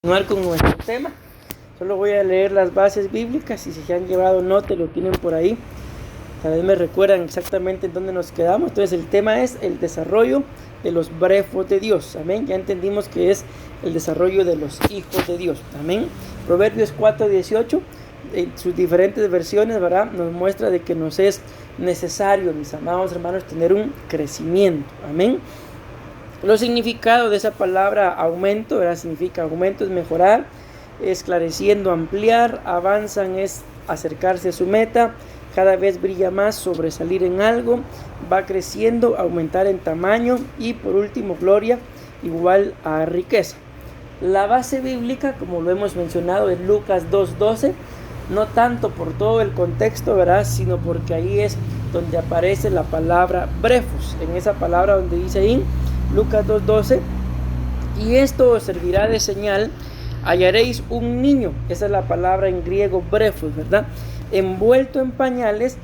Continuar con nuestro tema. Solo voy a leer las bases bíblicas y si se han llevado nota lo tienen por ahí, tal vez me recuerdan exactamente en dónde nos quedamos. Entonces el tema es el desarrollo de los brefos de Dios. Amén. Ya entendimos que es el desarrollo de los hijos de Dios. Amén. Proverbios 4:18 en sus diferentes versiones, ¿verdad?, nos muestra de que nos es necesario, mis amados hermanos, tener un crecimiento. Amén. Los significados de esa palabra aumento, ¿verdad? Significa aumento es mejorar, esclareciendo, ampliar, avanzan es acercarse a su meta, cada vez brilla más, sobresalir en algo, va creciendo, aumentar en tamaño y por último gloria igual a riqueza. La base bíblica, como lo hemos mencionado, es Lucas 2:12, no tanto por todo el contexto, ¿verdad?, sino porque ahí es donde aparece la palabra brefos, en esa palabra donde dice ahí Lucas 2:12, y esto os servirá de señal, hallaréis un niño, esa es la palabra en griego brefos, ¿verdad?, envuelto en pañales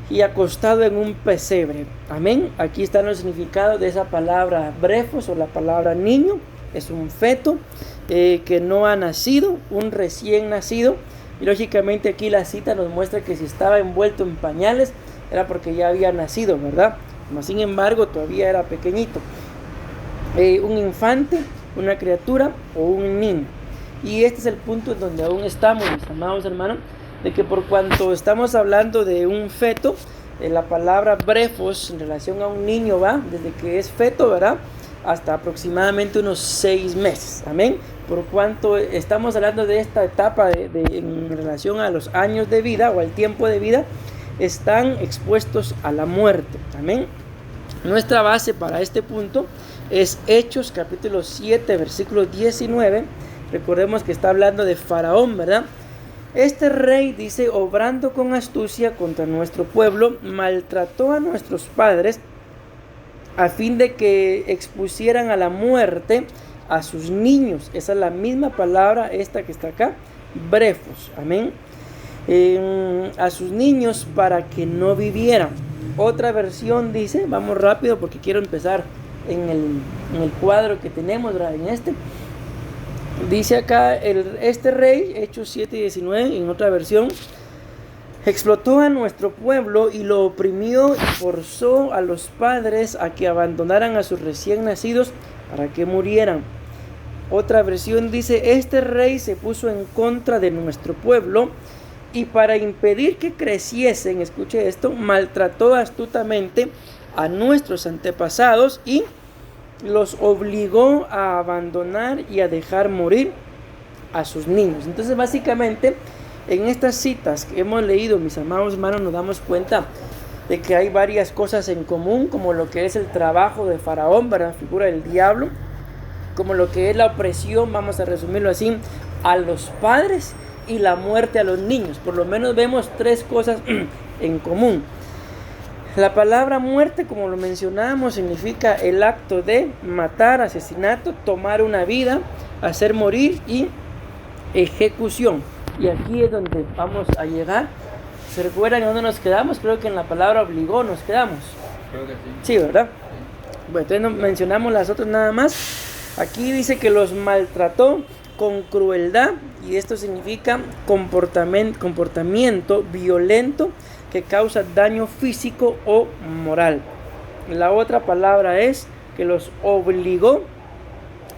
y acostado en un pesebre. Amén. Aquí están los significados de esa palabra brefos o la palabra niño. Es un feto que no ha nacido, un recién nacido, y lógicamente aquí la cita nos muestra que si estaba envuelto en pañales era porque ya había nacido, ¿verdad? Mas sin embargo todavía era pequeñito. Un infante, una criatura o un niño. Y este es el punto en donde aún estamos, mis amados hermanos, de que por cuanto estamos hablando de un feto, la palabra brefos en relación a un niño va desde que es feto, ¿verdad?, hasta aproximadamente unos 6 meses. Amén. Por cuanto estamos hablando de esta etapa en relación a los años de vida o al tiempo de vida, están expuestos a la muerte. Amén. Nuestra base para este punto es Hechos capítulo 7 versículo 19. Recordemos que está hablando de Faraón, ¿verdad? Este rey, dice, obrando con astucia contra nuestro pueblo, maltrató a nuestros padres a fin de que expusieran a la muerte a sus niños. Esa es la misma palabra, esta que está acá, brefos. Amén. A sus niños para que no vivieran. Otra versión dice, vamos rápido porque quiero empezar en el cuadro que tenemos, ¿verdad?, en este. Dice acá, este rey, Hechos 7:19, en otra versión, explotó a nuestro pueblo y lo oprimió y forzó a los padres a que abandonaran a sus recién nacidos para que murieran. Otra versión dice, este rey se puso en contra de nuestro pueblo y para impedir que creciesen, escuche esto, maltrató astutamente a nuestros antepasados y los obligó a abandonar y a dejar morir a sus niños. Entonces básicamente en estas citas que hemos leído, mis amados hermanos, nos damos cuenta de que hay varias cosas en común, como lo que es el trabajo de Faraón, ¿verdad?, figura del diablo, como lo que es la opresión, vamos a resumirlo así, a los padres y la muerte a los niños. Por lo menos vemos 3 cosas en común. La palabra muerte, como lo mencionábamos, significa el acto de matar, asesinato, tomar una vida, hacer morir y ejecución. Y aquí es donde vamos a llegar. ¿Se recuerdan en dónde nos quedamos? Creo que en la palabra obligó nos quedamos. Creo que sí. Sí, ¿verdad? Bueno, entonces no mencionamos las otras nada más. Aquí dice que los maltrató con crueldad y esto significa comportamiento violento que causa daño físico o moral. La otra palabra es que los obligó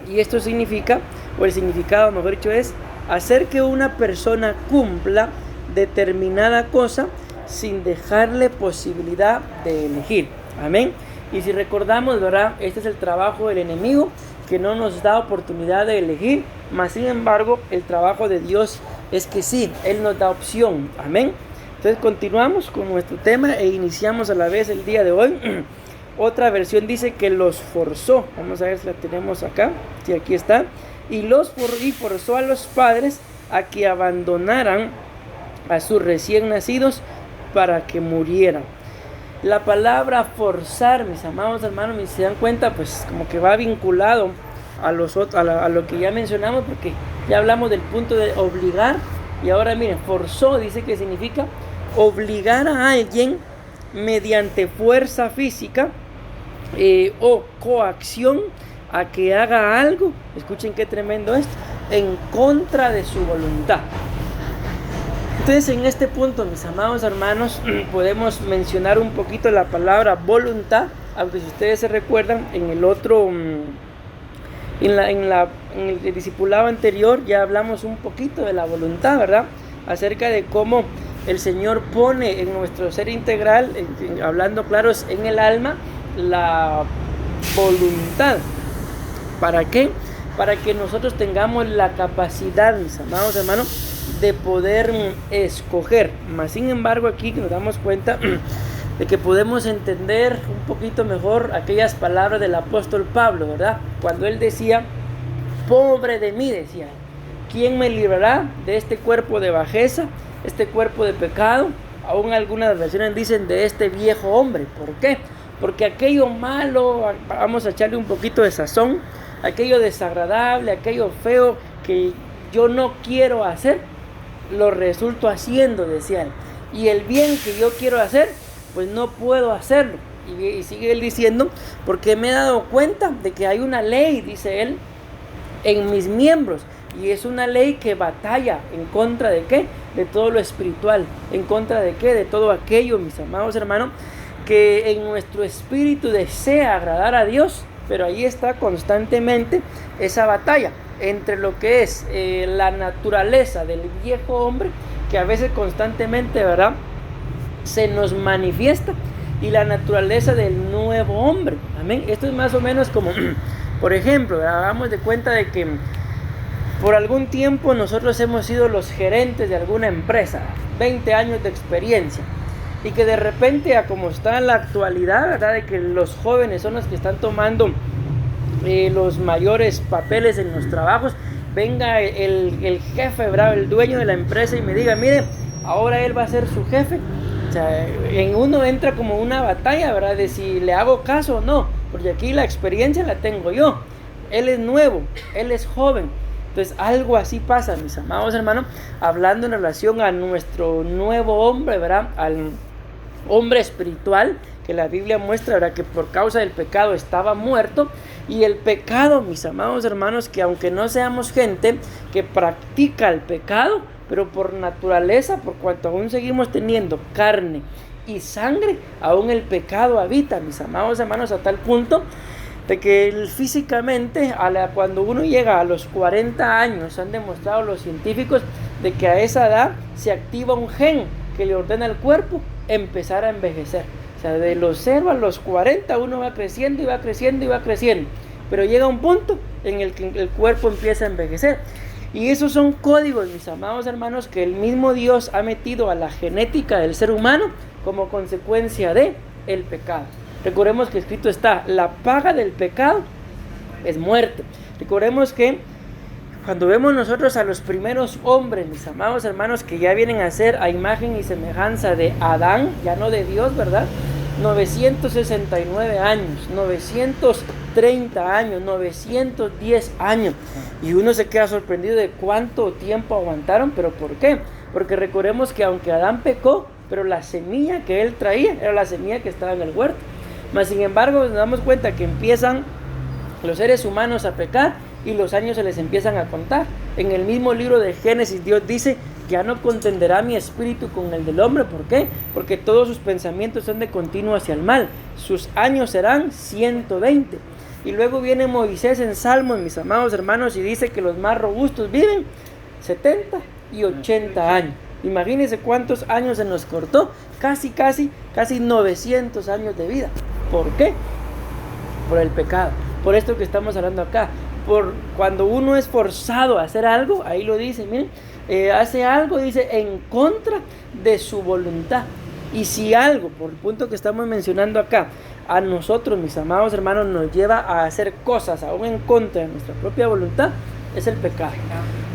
y esto significa, o el significado mejor dicho, es hacer que una persona cumpla determinada cosa sin dejarle posibilidad de elegir. Amén. Y si recordamos, ¿verdad?, este es el trabajo del enemigo, que no nos da oportunidad de elegir, mas sin embargo el trabajo de Dios es que sí, Él nos da opción. Amén. Entonces continuamos con nuestro tema e iniciamos a la vez el día de hoy. Otra versión dice que los forzó. Vamos a ver si la tenemos acá. Sí, aquí está. Y forzó a los padres a que abandonaran a sus recién nacidos para que murieran. La palabra forzar, mis amados hermanos, si se dan cuenta, pues como que va vinculado a lo que ya mencionamos, porque ya hablamos del punto de obligar. Y ahora miren, forzó dice que significa obligar a alguien mediante fuerza física o coacción a que haga algo. Escuchen qué tremendo esto, en contra de su voluntad. Entonces, en este punto, mis amados hermanos, podemos mencionar un poquito la palabra voluntad, aunque si ustedes se recuerdan, en el otro, en el discipulado anterior ya hablamos un poquito de la voluntad, ¿verdad? Acerca de cómo el Señor pone en nuestro ser integral, hablando claros, en el alma, la voluntad. ¿Para qué? Para que nosotros tengamos la capacidad, mis amados hermanos, de poder escoger. Mas sin embargo, aquí nos damos cuenta de que podemos entender un poquito mejor aquellas palabras del apóstol Pablo, ¿verdad? Cuando él decía, pobre de mí, decía, ¿quién me librará de este cuerpo de bajeza, este cuerpo de pecado? Aún algunas versiones dicen de este viejo hombre. ¿Por qué? Porque aquello malo, vamos a echarle un poquito de sazón, aquello desagradable, aquello feo que yo no quiero hacer, lo resulto haciendo, decía él. Y el bien que yo quiero hacer, pues no puedo hacerlo. Y sigue él diciendo, porque me he dado cuenta de que hay una ley, dice él, en mis miembros. Y es una ley que batalla en contra de ¿qué? De todo lo espiritual. ¿En contra de qué? De todo aquello, mis amados hermanos, que en nuestro espíritu desea agradar a Dios. Pero ahí está constantemente esa batalla entre lo que es la naturaleza del viejo hombre, que a veces constantemente, ¿verdad?, se nos manifiesta, y la naturaleza del nuevo hombre. Amén. Esto es más o menos como, por ejemplo, hagamos de cuenta de que por algún tiempo nosotros hemos sido los gerentes de alguna empresa, 20 años de experiencia, y que de repente, a como está en la actualidad, ¿verdad?, de que los jóvenes son los que están tomando los mayores papeles en los trabajos, venga el jefe, ¿verdad?, el dueño de la empresa, y me diga, mire, ahora él va a ser su jefe. O sea, en uno entra como una batalla, ¿verdad?, de si le hago caso o no, porque aquí la experiencia la tengo yo, él es nuevo, él es joven. Entonces algo así pasa, mis amados hermanos, hablando en relación a nuestro nuevo hombre, ¿verdad?, al hombre espiritual, que la Biblia muestra, ¿verdad?, que por causa del pecado estaba muerto. Y el pecado, mis amados hermanos, que aunque no seamos gente que practica el pecado, pero por naturaleza, por cuanto aún seguimos teniendo carne y sangre, aún el pecado habita, mis amados hermanos, a tal punto de que físicamente, cuando uno llega a los 40 años, han demostrado los científicos de que a esa edad se activa un gen que le ordena al cuerpo empezar a envejecer. O sea, de los 0 a los 40 uno va creciendo y va creciendo y va creciendo, pero llega un punto en el que el cuerpo empieza a envejecer. Y esos son códigos, mis amados hermanos, que el mismo Dios ha metido a la genética del ser humano como consecuencia de el pecado. Recordemos que escrito está, la paga del pecado es muerte. Recordemos que cuando vemos nosotros a los primeros hombres, mis amados hermanos, que ya vienen a ser a imagen y semejanza de Adán, ya no de Dios, ¿verdad?, 969 años, 930 años, 910 años. Y uno se queda sorprendido de cuánto tiempo aguantaron. ¿Pero por qué? Porque recordemos que aunque Adán pecó, pero la semilla que él traía era la semilla que estaba en el huerto. Mas sin embargo nos damos cuenta que empiezan los seres humanos a pecar y los años se les empiezan a contar. En el mismo libro de Génesis Dios dice, ya no contenderá mi espíritu con el del hombre. ¿Por qué? Porque todos sus pensamientos son de continuo hacia el mal. Sus años serán 120. Y luego viene Moisés en Salmos, mis amados hermanos, y dice que los más robustos viven 70 y 80 años. Imagínense cuántos años se nos cortó. Casi 900 años de vida. ¿Por qué? Por el pecado. Por esto que estamos hablando acá. Por cuando uno es forzado a hacer algo, ahí lo dice, miren, hace algo, dice, en contra de su voluntad. Y si algo, por el punto que estamos mencionando acá, a nosotros, mis amados hermanos, nos lleva a hacer cosas aún en contra de nuestra propia voluntad, es el pecado.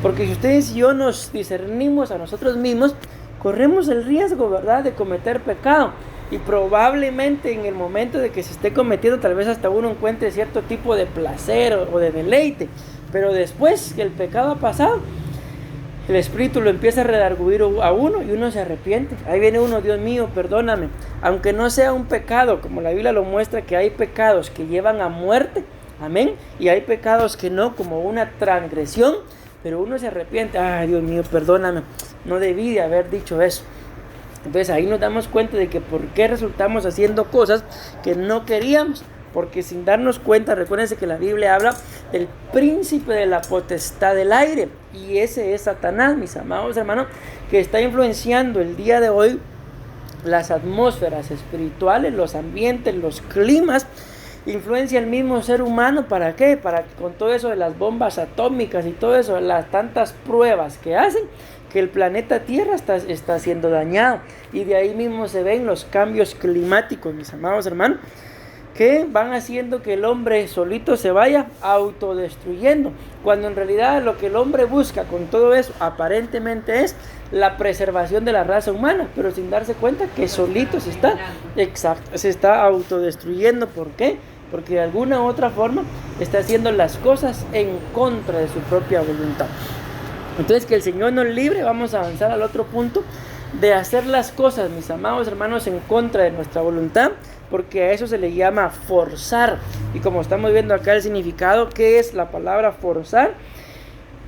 Porque si ustedes y yo nos discernimos a nosotros mismos, corremos el riesgo, ¿verdad?, de cometer pecado. Y probablemente en el momento de que se esté cometiendo, tal vez hasta uno encuentre cierto tipo de placer o de deleite. Pero después que el pecado ha pasado, el Espíritu lo empieza a redarguir a uno y uno se arrepiente. Ahí viene uno, Dios mío, perdóname. Aunque no sea un pecado, como la Biblia lo muestra, que hay pecados que llevan a muerte, amén, y hay pecados que no, como una transgresión, pero uno se arrepiente, ay Dios mío, perdóname, no debí de haber dicho eso. Entonces ahí nos damos cuenta de que por qué resultamos haciendo cosas que no queríamos, porque sin darnos cuenta, recuérdense que la Biblia habla del príncipe de la potestad del aire, y ese es Satanás, mis amados hermanos, que está influenciando el día de hoy las atmósferas espirituales, los ambientes, los climas, influencia el mismo ser humano. ¿Para qué? Para que con todo eso de las bombas atómicas y todo eso, las tantas pruebas que hacen, que el planeta Tierra está siendo dañado, y de ahí mismo se ven los cambios climáticos, mis amados hermanos, que van haciendo que el hombre solito se vaya autodestruyendo, cuando en realidad lo que el hombre busca con todo eso aparentemente es la preservación de la raza humana, pero sin darse cuenta que solito se está autodestruyendo. ¿Por qué? Porque de alguna u otra forma está haciendo las cosas en contra de su propia voluntad. Entonces, que el Señor nos libre. Vamos a avanzar al otro punto de hacer las cosas, mis amados hermanos, en contra de nuestra voluntad, porque a eso se le llama forzar. Y como estamos viendo acá el significado, ¿qué es la palabra forzar?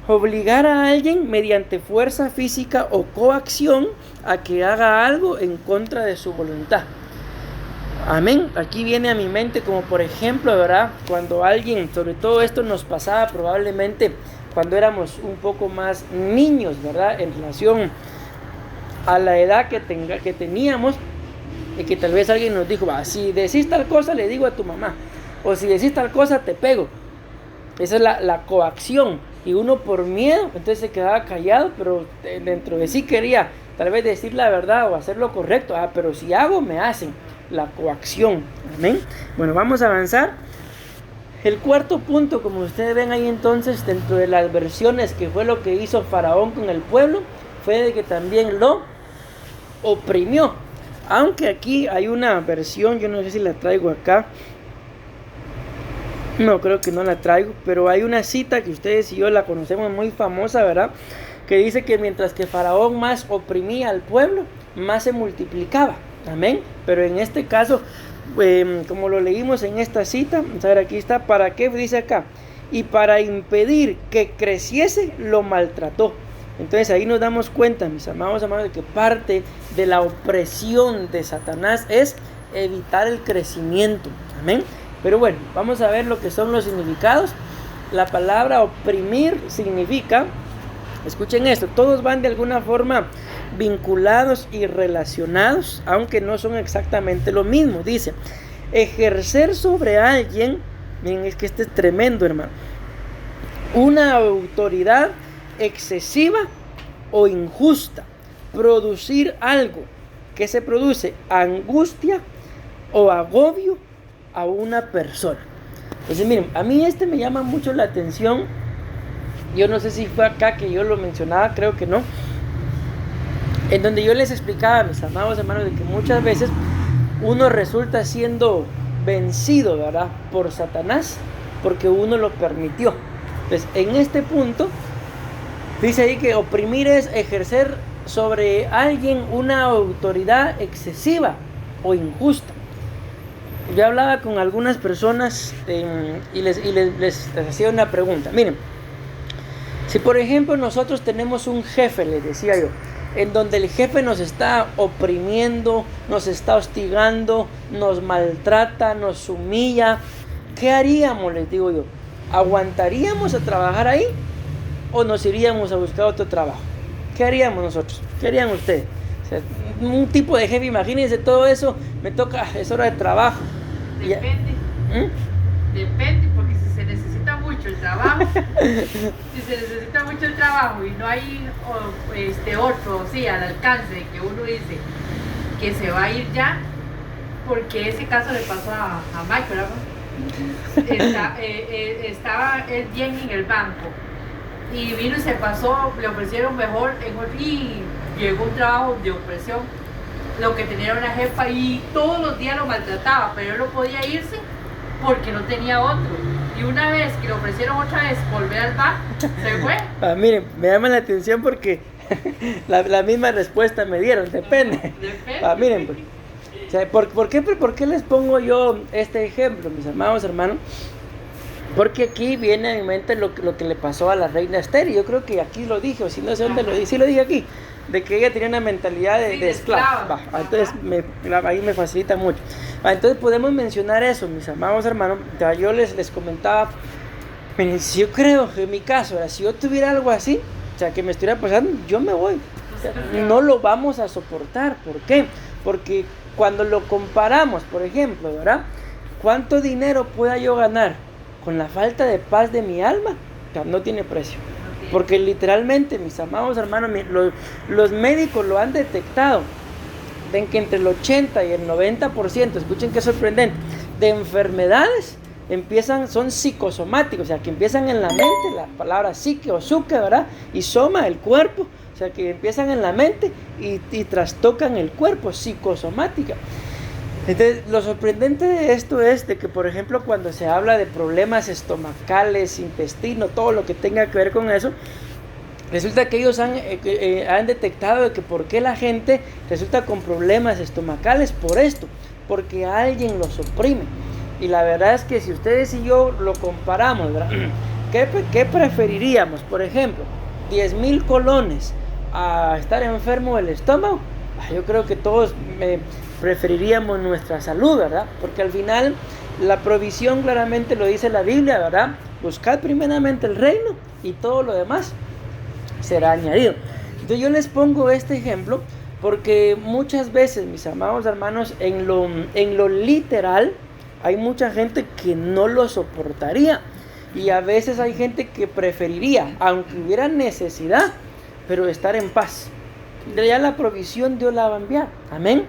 Obligar a alguien mediante fuerza física o coacción a que haga algo en contra de su voluntad. Amén. Aquí viene a mi mente como por ejemplo, ¿verdad? Cuando alguien, sobre todo esto nos pasaba probablemente cuando éramos un poco más niños, ¿verdad? En relación a la edad que teníamos, y que tal vez alguien nos dijo, si decís tal cosa le digo a tu mamá, o si decís tal cosa te pego. Esa es la coacción, y uno por miedo entonces se quedaba callado, pero dentro de sí quería tal vez decir la verdad o hacer lo correcto. Pero si hago me hacen la coacción. Amén. Bueno, vamos a avanzar. El cuarto punto, como ustedes ven ahí entonces, dentro de las versiones, que fue lo que hizo Faraón con el pueblo, fue de que también lo oprimió. Aunque aquí hay una versión, yo no sé si la traigo acá, no, creo que no la traigo, pero hay una cita que ustedes y yo la conocemos, muy famosa, ¿verdad? Que dice que mientras que Faraón más oprimía al pueblo, más se multiplicaba. Amén. Pero en este caso, como lo leímos en esta cita, vamos a ver, aquí está, ¿para qué? Dice acá, y para impedir que creciese, lo maltrató. Entonces ahí nos damos cuenta, mis amados hermanos, de que parte de la opresión de Satanás es evitar el crecimiento. Amén. Pero bueno, vamos a ver lo que son los significados. La palabra oprimir significa, escuchen esto, todos van de alguna forma vinculados y relacionados, aunque no son exactamente lo mismo. Dice, ejercer sobre alguien, miren, es que este es tremendo, hermano, una autoridad excesiva o injusta, producir algo que se produce angustia o agobio a una persona. Entonces miren, a mí me llama mucho la atención. Yo no sé si fue acá que yo lo mencionaba, creo que no, en donde yo les explicaba a mis amados hermanos de que muchas veces uno resulta siendo vencido, ¿verdad?, por Satanás, porque uno lo permitió. Entonces en este punto dice ahí que oprimir es ejercer sobre alguien una autoridad excesiva o injusta. Yo hablaba con algunas personas y les hacía una pregunta. Miren, si por ejemplo nosotros tenemos un jefe, les decía yo, en donde el jefe nos está oprimiendo, nos está hostigando, nos maltrata, nos humilla, ¿qué haríamos? Les digo yo, ¿aguantaríamos a trabajar ahí o nos iríamos a buscar otro trabajo? ¿Qué haríamos nosotros? ¿Qué harían ustedes? O sea, un tipo de jefe, imagínense todo eso, me toca, es hora de trabajo. Depende. Depende, porque si se necesita mucho el trabajo, y no hay otro, sí, al alcance de que uno dice que se va a ir ya, porque ese caso le pasó a Michael, ¿verdad? Estaba él bien en el banco y vino y se pasó, le ofrecieron mejor y llegó un trabajo de opresión. Lo que tenía una jefa y todos los días lo maltrataba, pero él no podía irse porque no tenía otro. Y una vez que le ofrecieron otra vez volver al bar, se fue. Miren, me llama la atención porque la misma respuesta me dieron, depende. Miren, pues, o sea, ¿por qué les pongo yo este ejemplo, mis amados hermanos? Porque aquí viene a mi mente lo que le pasó a la reina Esther, y yo creo que aquí lo dije, o si no sé dónde lo dije, sí lo dije aquí, de que ella tenía una mentalidad de esclava. Entonces ahí me facilita mucho. Entonces podemos mencionar eso, mis amados hermanos. Yo les comentaba, miren, si yo creo, en mi caso, si yo tuviera algo así, o sea, que me estuviera pasando, yo me voy. O sea, no lo vamos a soportar. ¿Por qué? Porque cuando lo comparamos, por ejemplo, ¿verdad? ¿Cuánto dinero pueda yo ganar con la falta de paz de mi alma? O sea, no tiene precio. Porque literalmente, mis amados hermanos, los médicos lo han detectado. Ven que entre el 80 y el 90%, escuchen qué sorprendente, de enfermedades son psicosomáticos, o sea, que empiezan en la mente, la palabra psique o suque, ¿verdad? Y soma, el cuerpo, o sea, que empiezan en la mente y trastocan el cuerpo, psicosomática. Entonces, lo sorprendente de esto es de que, por ejemplo, cuando se habla de problemas estomacales, intestino, todo lo que tenga que ver con eso, resulta que ellos han detectado de que por qué la gente resulta con problemas estomacales por esto, porque alguien los oprime. Y la verdad es que si ustedes y yo lo comparamos, ¿verdad? ¿Qué preferiríamos? Por ejemplo, 10,000 colones a estar enfermo del estómago. Yo creo que todos preferiríamos nuestra salud, ¿verdad? Porque al final la provisión claramente lo dice la Biblia, ¿verdad? Buscad primeramente el reino y todo lo demás será añadido. Entonces yo les pongo este ejemplo porque muchas veces, mis amados hermanos, en lo literal hay mucha gente que no lo soportaría, y a veces hay gente que preferiría, aunque hubiera necesidad, pero estar en paz. Ya la provisión Dios la va a enviar, amén.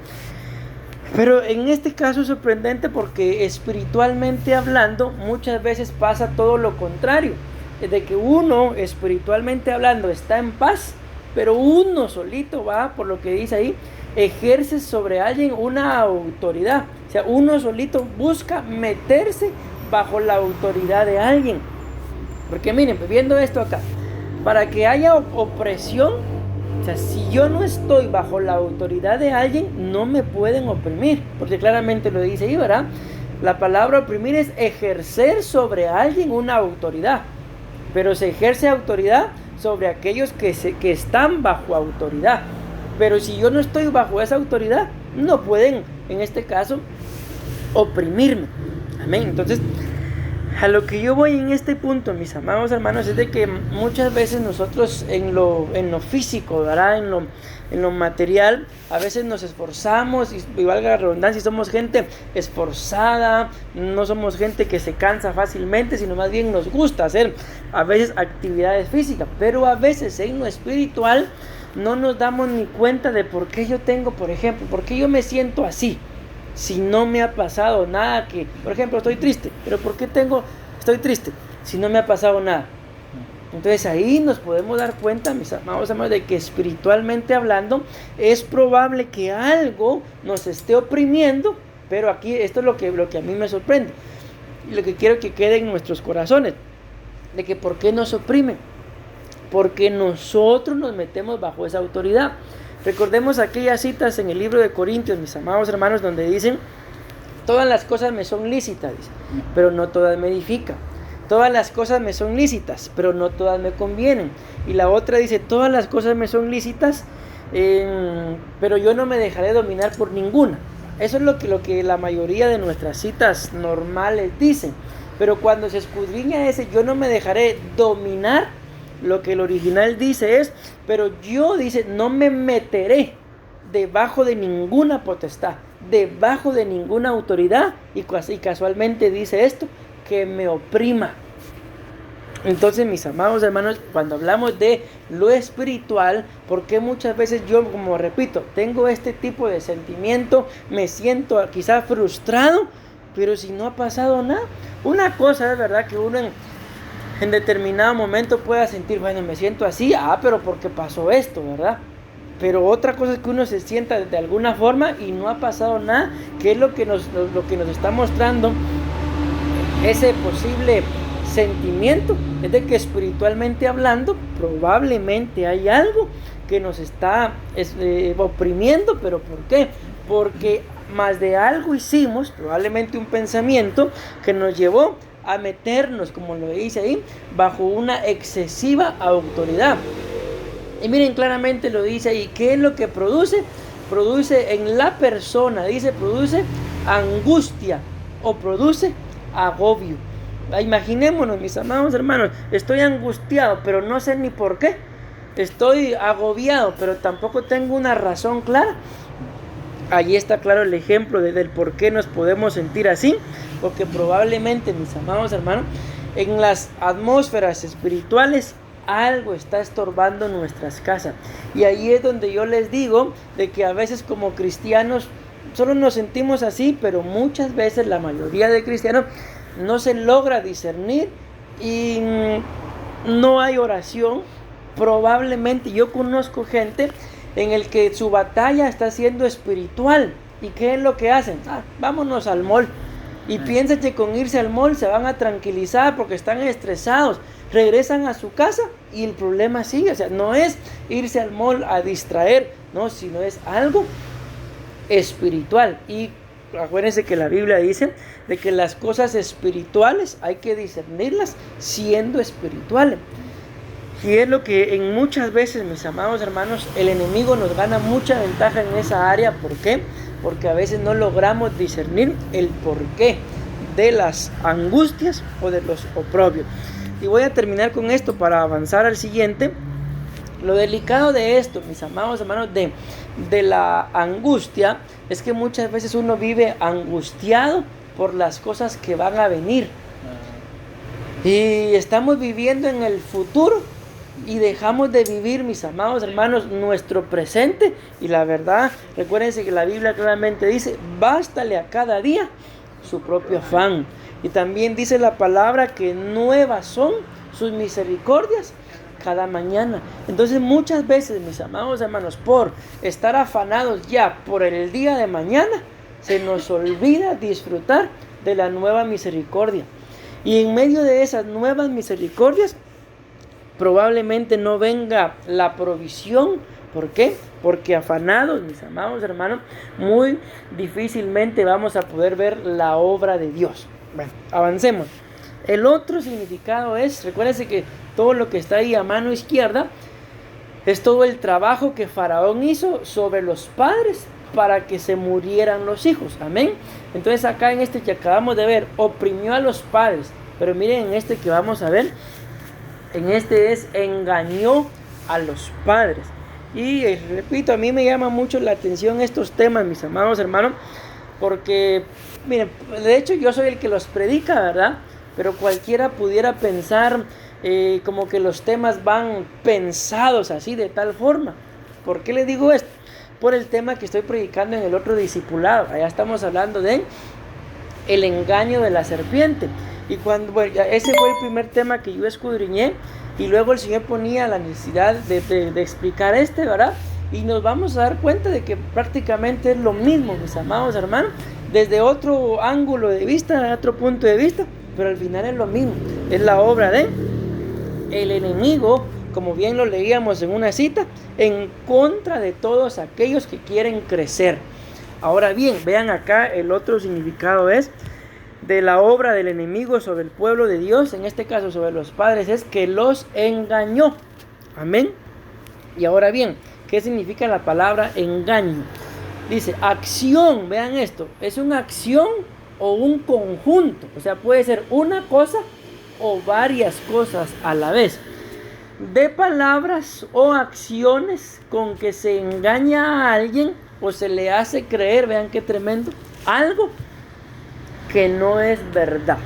Pero en este caso es sorprendente porque espiritualmente hablando muchas veces pasa todo lo contrario, es de que uno espiritualmente hablando está en paz, pero uno solito va, por lo que dice ahí, ejerce sobre alguien una autoridad. O sea, uno solito busca meterse bajo la autoridad de alguien. Porque miren, viendo esto acá, para que haya opresión, o sea, si yo no estoy bajo la autoridad de alguien, no me pueden oprimir, porque claramente lo dice ahí, ¿verdad? La palabra oprimir es ejercer sobre alguien una autoridad, pero se ejerce autoridad sobre aquellos que están bajo autoridad. Pero si yo no estoy bajo esa autoridad, no pueden, en este caso, oprimirme. Amén. Entonces, a lo que yo voy en este punto, mis amados hermanos, es de que muchas veces nosotros en lo físico, ¿verdad? En lo material, a veces nos esforzamos, y valga la redundancia, somos gente esforzada, no somos gente que se cansa fácilmente, sino más bien nos gusta hacer a veces actividades físicas, pero a veces en lo espiritual no nos damos ni cuenta de por qué yo tengo, por ejemplo, por qué yo me siento así. Si no me ha pasado nada que, por ejemplo, estoy triste, pero ¿por qué estoy triste? Si no me ha pasado nada. Entonces ahí nos podemos dar cuenta, mis amados hermanos, de que espiritualmente hablando es probable que algo nos esté oprimiendo, pero aquí esto es lo que a mí me sorprende y lo que quiero que quede en nuestros corazones, de que ¿por qué nos oprime? Porque nosotros nos metemos bajo esa autoridad. Recordemos aquellas citas en el libro de Corintios, mis amados hermanos, donde dicen: todas las cosas me son lícitas, dice, pero no todas me edifican. Todas las cosas me son lícitas, pero no todas me convienen. Y la otra dice: todas las cosas me son lícitas, pero yo no me dejaré dominar por ninguna. Eso es lo que la mayoría de nuestras citas normales dicen. Pero cuando se escudriña ese yo no me dejaré dominar, lo que el original dice es: pero yo, dice, no me meteré debajo de ninguna potestad, debajo de ninguna autoridad, y casualmente dice esto, que me oprima. Entonces, mis amados hermanos, cuando hablamos de lo espiritual, porque muchas veces yo, como repito, tengo este tipo de sentimiento, me siento quizás frustrado, pero si no ha pasado nada. Una cosa es verdad que uno en determinado momento pueda sentir, bueno, me siento así, pero porque pasó esto, ¿verdad? Pero otra cosa es que uno se sienta de alguna forma y no ha pasado nada, que es lo que nos está mostrando ese posible sentimiento, es de que espiritualmente hablando probablemente hay algo que nos está oprimiendo. ¿Pero por qué? Porque más de algo hicimos, probablemente un pensamiento que nos llevó a meternos, como lo dice ahí, bajo una excesiva autoridad. Y miren, claramente lo dice ahí. ¿Qué es lo que produce? Produce en la persona, dice, produce angustia o produce agobio. Imaginémonos, mis amados hermanos, estoy angustiado, pero no sé ni por qué. Estoy agobiado, pero tampoco tengo una razón clara. Allí está claro el ejemplo del por qué nos podemos sentir así, porque probablemente, mis amados hermanos, en las atmósferas espirituales algo está estorbando nuestras casas. Y ahí es donde yo les digo de que a veces como cristianos solo nos sentimos así, pero muchas veces la mayoría de cristianos no se logra discernir y no hay oración. Probablemente yo conozco gente en el que su batalla está siendo espiritual. ¿Y qué es lo que hacen? Vámonos al mall. Y piensan que con irse al mall se van a tranquilizar porque están estresados. Regresan a su casa y el problema sigue. O sea, no es irse al mall a distraer, no, sino es algo espiritual. Y acuérdense que la Biblia dice de que las cosas espirituales hay que discernirlas siendo espirituales. Y es lo que en muchas veces, mis amados hermanos, el enemigo nos gana mucha ventaja en esa área. ¿Por qué? Porque a veces no logramos discernir el porqué de las angustias o de los oprobios. Y voy a terminar con esto para avanzar al siguiente. Lo delicado de esto, mis amados hermanos, de la angustia, es que muchas veces uno vive angustiado por las cosas que van a venir. Y estamos viviendo en el futuro y dejamos de vivir, mis amados hermanos, nuestro presente. Y la verdad, recuérdense que la Biblia claramente dice, bástale a cada día su propio afán. Y también dice la palabra que nuevas son sus misericordias cada mañana. Entonces muchas veces, mis amados hermanos, por estar afanados ya por el día de mañana, se nos olvida disfrutar de la nueva misericordia. Y en medio de esas nuevas misericordias, probablemente no venga la provisión. ¿Por qué? Porque afanados, mis amados hermanos, muy difícilmente vamos a poder ver la obra de Dios. Bueno, avancemos. El otro significado es, recuérdense que todo lo que está ahí a mano izquierda es todo el trabajo que Faraón hizo sobre los padres para que se murieran los hijos. Amén. Entonces acá en este que acabamos de ver, oprimió a los padres. Pero miren en este que vamos a ver, en este es engañó a los padres. Y repito, a mí me llama mucho la atención estos temas, mis amados hermanos, porque, miren, de hecho yo soy el que los predica, ¿verdad? Pero cualquiera pudiera pensar como que los temas van pensados así, de tal forma. ¿Por qué les digo esto? Por el tema que estoy predicando en el otro discipulado. Allá estamos hablando de el engaño de la serpiente. Y cuando, ese fue el primer tema que yo escudriñé. Y luego el Señor ponía la necesidad de explicar ¿verdad? Y nos vamos a dar cuenta de que prácticamente es lo mismo, mis amados hermanos, desde otro ángulo de vista, otro punto de vista, pero al final es lo mismo. Es la obra de el enemigo, como bien lo leíamos en una cita, en contra de todos aquellos que quieren crecer. Ahora bien, vean acá el otro significado es de la obra del enemigo sobre el pueblo de Dios, en este caso sobre los padres, es que los engañó. Amén. Y ahora bien, ¿qué significa la palabra engaño? Dice acción, vean esto, es una acción o un conjunto, o sea, puede ser una cosa o varias cosas a la vez, de palabras o acciones con que se engaña a alguien o se le hace creer, vean qué tremendo, algo que no es verdad.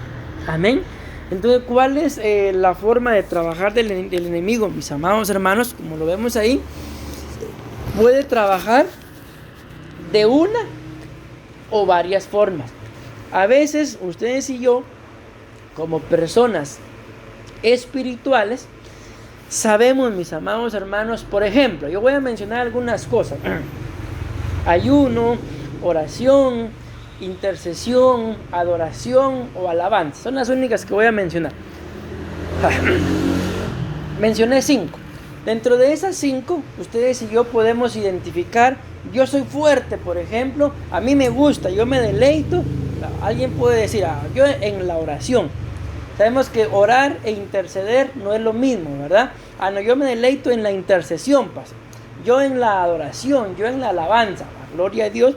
Amén. Entonces, ¿cuál es la forma de trabajar del enemigo, mis amados hermanos? Como lo vemos ahí, puede trabajar de una o varias formas. A veces ustedes y yo, como personas espirituales, sabemos, mis amados hermanos, por ejemplo, yo voy a mencionar algunas cosas: ayuno, oración, intercesión, adoración o alabanza. Son las únicas que voy a mencionar. Mencioné 5. Dentro de esas 5, ustedes y yo podemos identificar: yo soy fuerte, por ejemplo, a mí me gusta, yo me deleito. Alguien puede decir: yo en la oración. Sabemos que orar e interceder no es lo mismo, ¿verdad? No, yo me deleito en la intercesión, pastor. Yo en la adoración, yo en la alabanza, la gloria a Dios.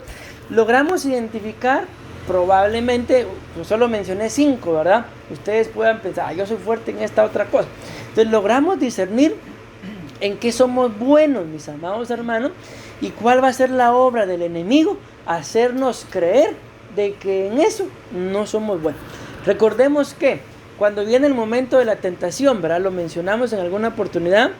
Logramos identificar, probablemente, pues solo mencioné 5, ¿verdad? Ustedes puedan pensar, yo soy fuerte en esta otra cosa. Entonces logramos discernir en qué somos buenos, mis amados hermanos, y cuál va a ser la obra del enemigo, hacernos creer de que en eso no somos buenos. Recordemos que cuando viene el momento de la tentación, ¿verdad? Lo mencionamos en alguna oportunidad,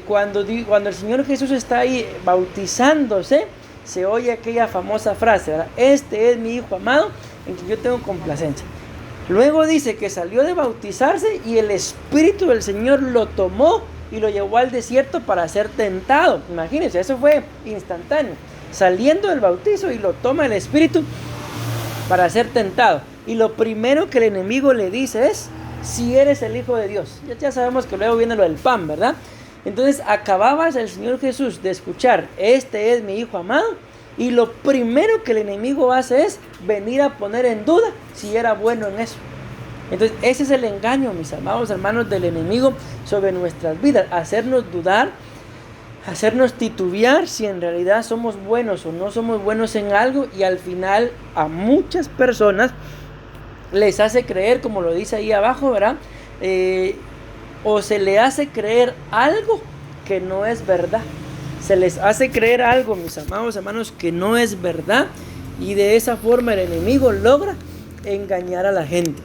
cuando el Señor Jesús está ahí bautizándose, se oye aquella famosa frase, ¿verdad? Este es mi Hijo amado, en quien yo tengo complacencia. Luego dice que salió de bautizarse y el Espíritu del Señor lo tomó y lo llevó al desierto para ser tentado. Imagínense, eso fue instantáneo. Saliendo del bautizo y lo toma el Espíritu para ser tentado. Y lo primero que el enemigo le dice es, si eres el Hijo de Dios. Ya sabemos que luego viene lo del pan, ¿verdad? Entonces acababas el Señor Jesús de escuchar, este es mi Hijo amado, y lo primero que el enemigo hace es venir a poner en duda si era bueno en eso. Entonces ese es el engaño, mis amados hermanos, del enemigo sobre nuestras vidas, hacernos dudar, hacernos titubear si en realidad somos buenos o no somos buenos en algo, y al final a muchas personas les hace creer, como lo dice ahí abajo, ¿verdad? O se le hace creer algo que no es verdad. Se les hace creer algo, mis amados hermanos, que no es verdad, y de esa forma el enemigo logra engañar a la gente.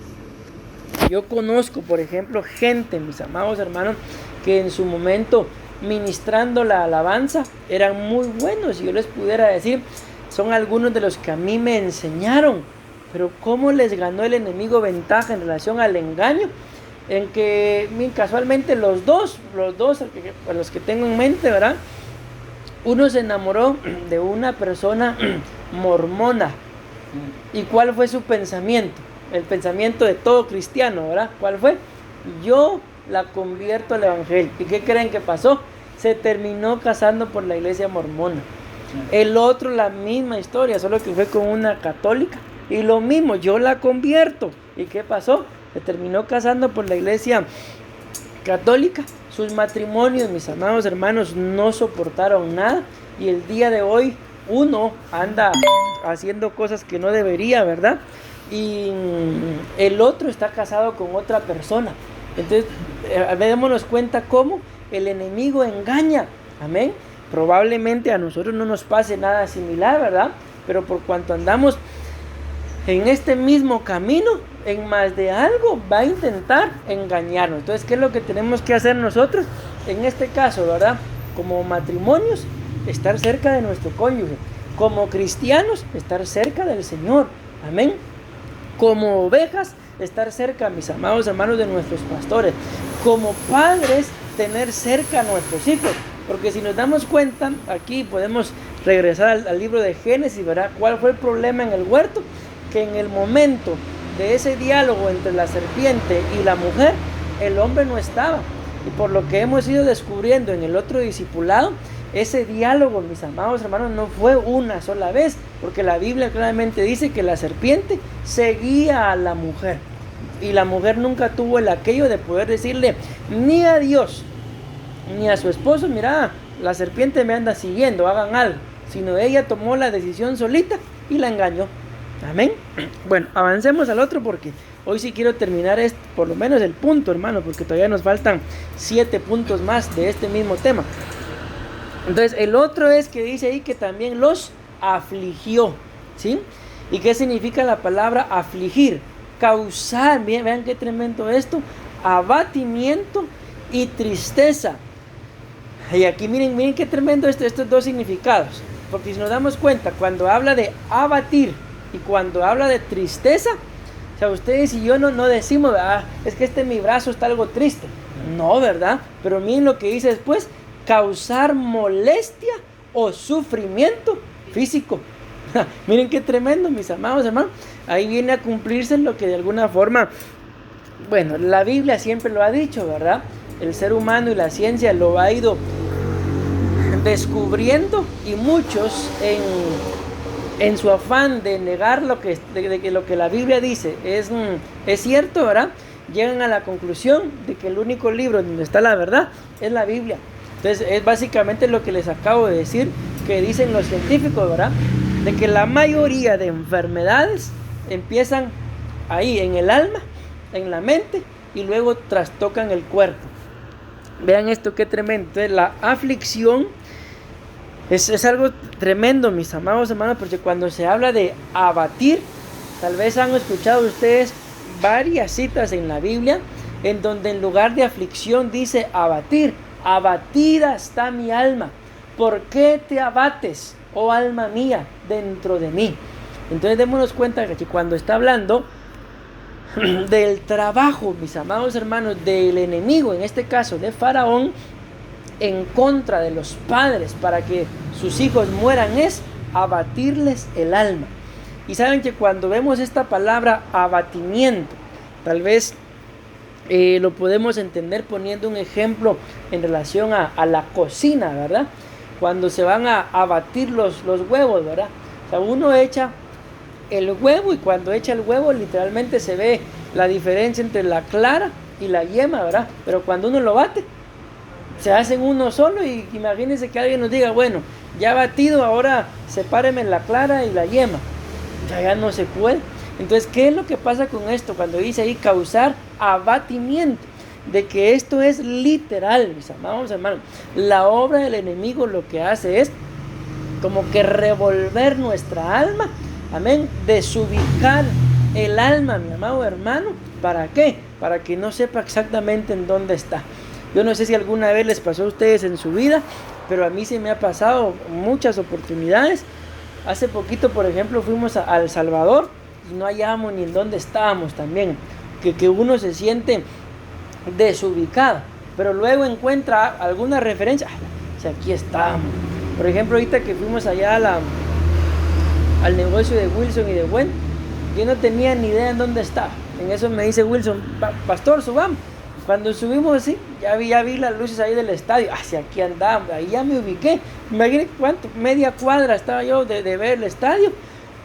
Yo conozco, por ejemplo, gente, mis amados hermanos, que en su momento ministrando la alabanza eran muy buenos, si yo les pudiera decir, son algunos de los que a mí me enseñaron, pero cómo les ganó el enemigo ventaja en relación al engaño, en que casualmente los dos a los que tengo en mente, ¿verdad? Uno se enamoró de una persona mormona. ¿Y cuál fue su pensamiento? El pensamiento de todo cristiano, ¿verdad? ¿Cuál fue? Yo la convierto al evangelio. ¿Y qué creen que pasó? Se terminó casando por la iglesia mormona. El otro, la misma historia, solo que fue con una católica. Y lo mismo, yo la convierto. ¿Y qué pasó? Se terminó casando por la iglesia católica. Sus matrimonios, mis amados hermanos, no soportaron nada. Y el día de hoy uno anda haciendo cosas que no debería, ¿verdad? Y el otro está casado con otra persona. Entonces, démonos cuenta cómo el enemigo engaña. Amén. Probablemente a nosotros no nos pase nada similar, ¿verdad? Pero por cuanto andamos en este mismo camino, en más de algo va a intentar engañarnos. Entonces, ¿qué es lo que tenemos que hacer nosotros? En este caso, ¿verdad? Como matrimonios, estar cerca de nuestro cónyuge. Como cristianos, estar cerca del Señor. Amén. Como ovejas, estar cerca, mis amados hermanos, de nuestros pastores. Como padres, tener cerca a nuestros hijos. Porque si nos damos cuenta, aquí podemos regresar al libro de Génesis, ¿verdad? ¿Cuál fue el problema en el huerto? Que en el momento de ese diálogo entre la serpiente y la mujer, el hombre no estaba. Y por lo que hemos ido descubriendo en el otro discipulado, ese diálogo, mis amados hermanos, no fue una sola vez, porque la Biblia claramente dice que la serpiente seguía a la mujer, y la mujer nunca tuvo el aquello de poder decirle ni a Dios ni a su esposo, mira, la serpiente me anda siguiendo, hagan algo, sino ella tomó la decisión solita y la engañó. Amén. Bueno, avancemos al otro, porque hoy sí quiero terminar por lo menos el punto, hermano, porque todavía nos faltan 7 puntos más de este mismo tema. Entonces el otro es que dice ahí que también los afligió, ¿sí? ¿Y qué significa la palabra afligir? Causar, bien, vean qué tremendo esto, abatimiento y tristeza. Y aquí miren qué tremendo estos dos significados, porque si nos damos cuenta, cuando habla de abatir y cuando habla de tristeza, o sea, ustedes y yo no decimos, es que mi brazo está algo triste. No, ¿verdad? Pero miren lo que dice después, causar molestia o sufrimiento físico. Miren qué tremendo, mis amados hermanos. Ahí viene a cumplirse lo que de alguna forma, bueno, la Biblia siempre lo ha dicho, ¿verdad? El ser humano y la ciencia lo ha ido descubriendo, y muchos en su afán de negar lo que la Biblia dice es cierto, ¿verdad? llegan a la conclusión de que el único libro donde está la verdad es la Biblia. Entonces es básicamente lo que les acabo de decir, que dicen los científicos, ¿verdad? De que la mayoría de enfermedades empiezan ahí, en el alma, en la mente, y luego trastocan el cuerpo. Vean esto, qué tremendo. Entonces la aflicción es algo tremendo, mis amados hermanos, porque cuando se habla de abatir, tal vez han escuchado ustedes varias citas en la Biblia en donde en lugar de aflicción dice abatir. Abatida está mi alma. ¿Por qué te abates, oh alma mía, dentro de mí? Entonces démonos cuenta que cuando está hablando del trabajo, mis amados hermanos, del enemigo, en este caso de Faraón, en contra de los padres para que sus hijos mueran, es abatirles el alma. Y saben que cuando vemos esta palabra abatimiento, tal vez lo podemos entender poniendo un ejemplo en relación a la cocina, ¿verdad? Cuando se van a abatir los huevos, ¿verdad? O sea, uno echa el huevo y cuando echa el huevo literalmente se ve la diferencia entre la clara y la yema, ¿verdad? Pero cuando uno lo bate, se hacen uno solo. Y imagínense que alguien nos diga, bueno, ya batido, ahora sepáreme la clara y la yema. Ya no se puede. Entonces, ¿qué es lo que pasa con esto? Cuando dice ahí causar abatimiento, de que esto es literal, mis amados hermanos. La obra del enemigo lo que hace es como que revolver nuestra alma, amén, desubicar el alma, mi amado hermano. ¿Para qué? Para que no sepa exactamente en dónde está. Yo no sé si alguna vez les pasó a ustedes en su vida, pero a mí se me ha pasado muchas oportunidades. Hace poquito, por ejemplo, fuimos a El Salvador y no hallábamos ni en dónde estábamos también. Que uno se siente desubicado, pero luego encuentra alguna referencia. Si aquí estamos. Por ejemplo, ahorita que fuimos allá al negocio de Wilson y de Gwen, yo no tenía ni idea en dónde estaba. En eso me dice Wilson, pastor, subamos. Cuando subimos así, ya vi las luces ahí del estadio. Hacia aquí andábamos, ahí ya me ubiqué. Imagínate cuánto, media cuadra estaba yo de ver el estadio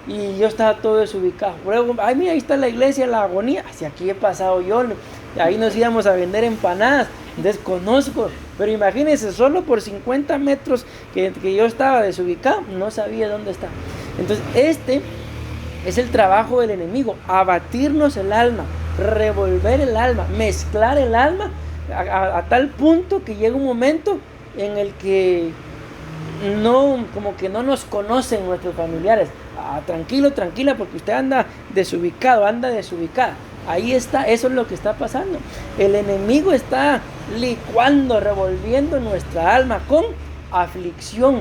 y yo estaba todo desubicado. Luego, ay, mira, ahí está la iglesia, la Agonía. Hacia aquí he pasado yo. Ahí nos íbamos a vender empanadas. Desconozco, pero imagínense, solo por 50 metros que yo estaba desubicado, no sabía dónde estaba. Entonces, este es el trabajo del enemigo, abatirnos el alma, revolver el alma, mezclar el alma a tal punto que llega un momento en el que como que no nos conocen nuestros familiares. Tranquilo, tranquila, porque usted anda desubicado, anda desubicada. Ahí está, eso es lo que está pasando. El enemigo está licuando, revolviendo nuestra alma con aflicción.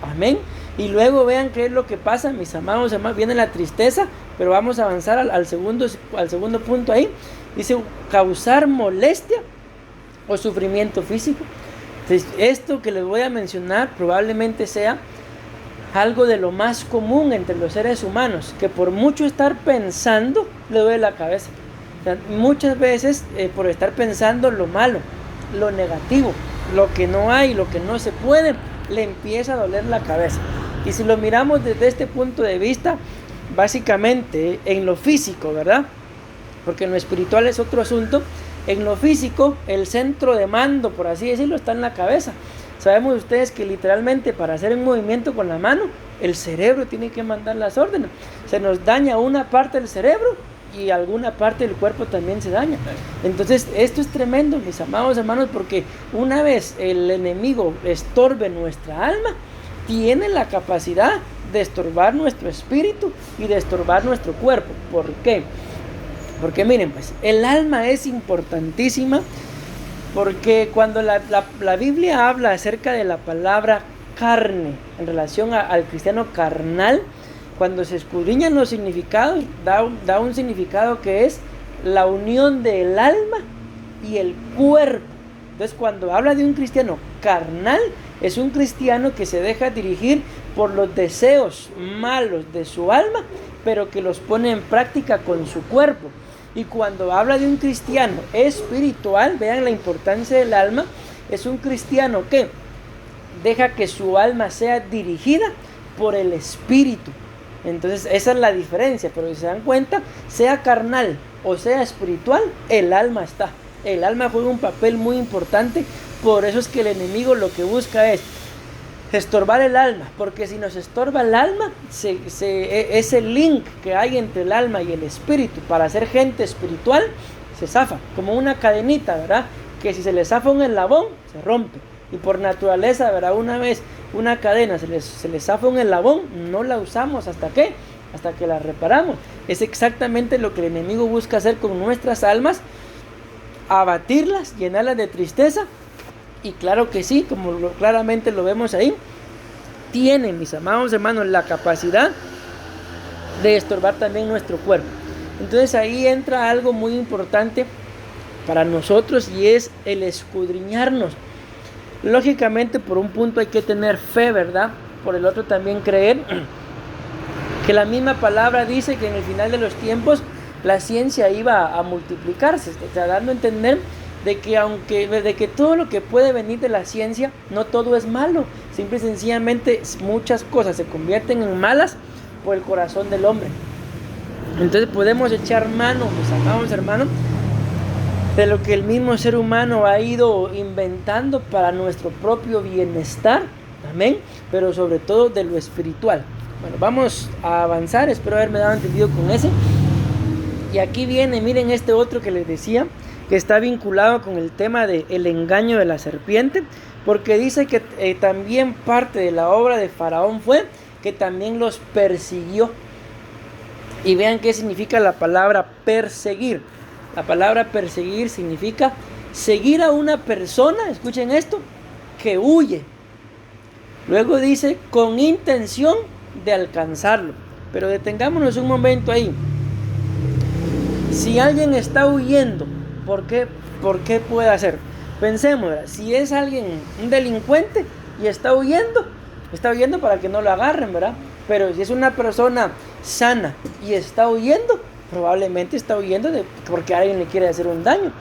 Amén. Y luego vean qué es lo que pasa, mis amados hermanos. Viene la tristeza, pero vamos a avanzar al segundo punto ahí. Dice, causar molestia o sufrimiento físico. Entonces, esto que les voy a mencionar probablemente sea algo de lo más común entre los seres humanos, que por mucho estar pensando le duele la cabeza. O sea, muchas veces por estar pensando lo malo, lo negativo, lo que no hay, lo que no se puede, le empieza a doler la cabeza. Y si lo miramos desde este punto de vista, básicamente en lo físico, ¿verdad? Porque en lo espiritual es otro asunto. En lo físico, el centro de mando, por así decirlo, está en la cabeza. Sabemos ustedes que literalmente para hacer un movimiento con la mano, el cerebro tiene que mandar las órdenes. Se nos daña una parte del cerebro y alguna parte del cuerpo también se daña. Entonces esto es tremendo, mis amados hermanos, porque una vez el enemigo estorbe nuestra alma, tiene la capacidad de estorbar nuestro espíritu y de estorbar nuestro cuerpo. ¿Por qué? Porque miren, pues el alma es importantísima. Porque cuando la Biblia habla acerca de la palabra carne en relación al cristiano carnal, cuando se escudriñan los significados, da un significado que es la unión del alma y el cuerpo. Entonces, cuando habla de un cristiano carnal, es un cristiano que se deja dirigir por los deseos malos de su alma, pero que los pone en práctica con su cuerpo. Y cuando habla de un cristiano espiritual, vean la importancia del alma, es un cristiano que deja que su alma sea dirigida por el espíritu. Entonces esa es la diferencia, pero si se dan cuenta, sea carnal o sea espiritual, el alma está. El alma juega un papel muy importante, por eso es que el enemigo lo que busca es estorbar el alma, porque si nos estorba el alma, ese link que hay entre el alma y el espíritu para ser gente espiritual, se zafa, como una cadenita, ¿verdad? Que si se le zafa un eslabón, se rompe. Y por naturaleza, ¿verdad? Una vez una cadena se le zafa un eslabón, no la usamos hasta que la reparamos. Es exactamente lo que el enemigo busca hacer con nuestras almas, abatirlas, llenarlas de tristeza. Y claro que sí, como claramente lo vemos ahí, tienen, mis amados hermanos, la capacidad de estorbar también nuestro cuerpo. Entonces ahí entra algo muy importante para nosotros, y es el escudriñarnos. Lógicamente, por un punto hay que tener fe, ¿verdad? Por el otro también creer que la misma palabra dice que en el final de los tiempos la ciencia iba a multiplicarse, dando a entender de que todo lo que puede venir de la ciencia, no todo es malo. Simple y sencillamente muchas cosas se convierten en malas por el corazón del hombre. Entonces podemos echar mano, mis amados hermanos, de lo que el mismo ser humano ha ido inventando para nuestro propio bienestar, amén, pero sobre todo de lo espiritual. Bueno, vamos a avanzar, espero haberme dado entendido con ese. Y aquí viene, miren este otro que les decía, que está vinculado con el tema del engaño de la serpiente, porque dice que también parte de la obra de Faraón fue que también los persiguió. Y vean qué significa la palabra perseguir. La palabra perseguir significa seguir a una persona, escuchen esto, que huye. Luego dice con intención de alcanzarlo. Pero detengámonos un momento ahí. Si alguien está huyendo, ¿por qué puede hacer? Pensemos, si es alguien, un delincuente, y está huyendo para que no lo agarren, ¿verdad? Pero si es una persona sana y está huyendo, probablemente está huyendo porque alguien le quiere hacer un daño.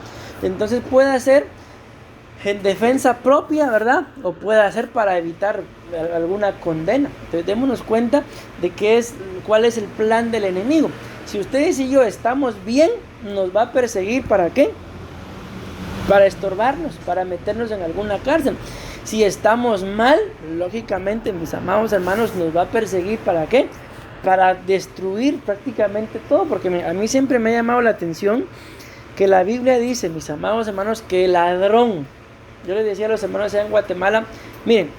Entonces puede hacer en defensa propia, ¿verdad? O puede hacer para evitar alguna condena. Entonces démonos cuenta de cuál es el plan del enemigo. Si ustedes y yo estamos bien, nos va a perseguir, ¿para qué? Para estorbarnos, para meternos en alguna cárcel. Si estamos mal, lógicamente, mis amados hermanos, nos va a perseguir, ¿para qué? Para destruir prácticamente todo, porque a mí siempre me ha llamado la atención que la Biblia dice, mis amados hermanos, que el ladrón, yo les decía a los hermanos allá en Guatemala, miren,